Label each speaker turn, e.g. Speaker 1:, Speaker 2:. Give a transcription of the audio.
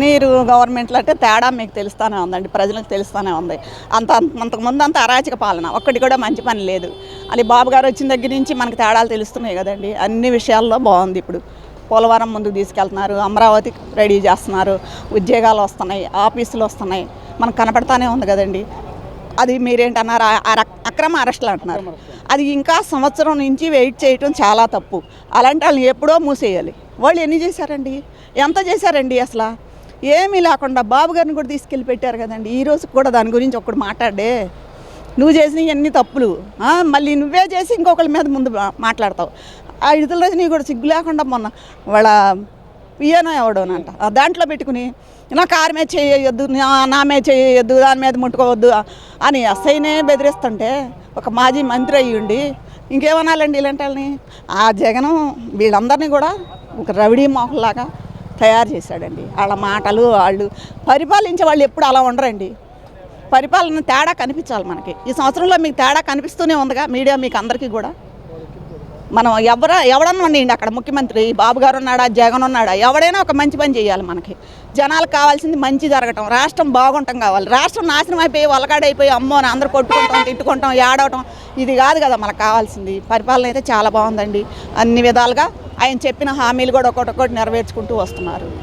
Speaker 1: Year గవర్నమెంట్లో అంటే తేడా మీకు తెలుస్తూనే ఉందండి, ప్రజలకు తెలుస్తూనే ఉంది. అంతకుముందు అంత అరాచక పాలన, ఒక్కటి కూడా మంచి పని లేదు. అది బాబు గారు వచ్చిన దగ్గర నుంచి మనకు తేడాలు తెలుస్తున్నాయి కదండి. అన్ని విషయాల్లో బాగుంది. ఇప్పుడు పోలవరం ముందుకు తీసుకెళ్తున్నారు, అమరావతి రెడీ చేస్తున్నారు, ఉద్యోగాలు వస్తున్నాయి, ఆఫీసులు వస్తున్నాయి, మనకు కనపడతానే ఉంది కదండి. అది మీరేంటన్నారు, అక్రమ అరెస్టులు అంటున్నారు. అది ఇంకా సంవత్సరం నుంచి వెయిట్ చేయటం చాలా తప్పు. అలాంటి వాళ్ళని ఎప్పుడో మూసేయాలి. వాళ్ళు ఎన్ని చేశారండి, ఎంత చేశారండి? అసలు ఏమీ లేకుండా బాబు గారిని కూడా తీసుకెళ్ళి పెట్టారు కదండి. ఈరోజు కూడా దాని గురించి ఒకటి మాట్లాడే, నువ్వు చేసినవి అన్ని తప్పులు, మళ్ళీ నువ్వే చేసి ఇంకొకరి మీద ముందు మాట్లాడతావు. ఆ ఇడుదల రజనీ కూడా సిగ్గు లేకుండా మొన్న వాళ్ళ పియానో ఎవడోనంట దాంట్లో పెట్టుకుని నా కారు మీద చేయొద్దు, నా మీద చేయొద్దు, దాని మీద ముట్టుకోవద్దు అని ఎస్ఐనే బెదిరిస్తుంటే ఒక మాజీ మంత్రి అయ్యుండి ఇంకేమనాలండి ఇలాంటి వాళ్ళని? ఆ జగను వీళ్ళందరినీ కూడా ఒక రౌడీ మోహల్లాగా తయారు చేశాడండి. వాళ్ళ మాటలు, వాళ్ళు పరిపాలించే వాళ్ళు ఎప్పుడు అలా ఉండరండి. పరిపాలన తేడా కనిపించాలి మనకి. ఈ సంవత్సరంలో మీకు తేడా కనిపిస్తూనే ఉందిగా, మీడియా మీకు అందరికీ కూడా. మనం ఎవడన్నా ఉండండి, అక్కడ ముఖ్యమంత్రి బాబు గారు ఉన్నాడా, జగన్ ఉన్నాడా, ఎవడైనా ఒక మంచి పని చేయాలి. మనకి జనాలకు కావాల్సింది మంచి జరగటం, రాష్ట్రం బాగుంటాం కావాలి. రాష్ట్రం నాశనం అయిపోయి వలకాడైపోయి అమ్మో అని అందరూ కొట్టుకుంటాం, తిట్టుకుంటాం, ఏడవటం ఇది కాదు కదా మనకు కావాల్సింది. పరిపాలన అయితే చాలా బాగుందండి. అన్ని విధాలుగా ఆయన చెప్పిన హామీలు కూడా ఒక్కొక్కటి నెరవేర్చుకుంటూ వస్తున్నారు.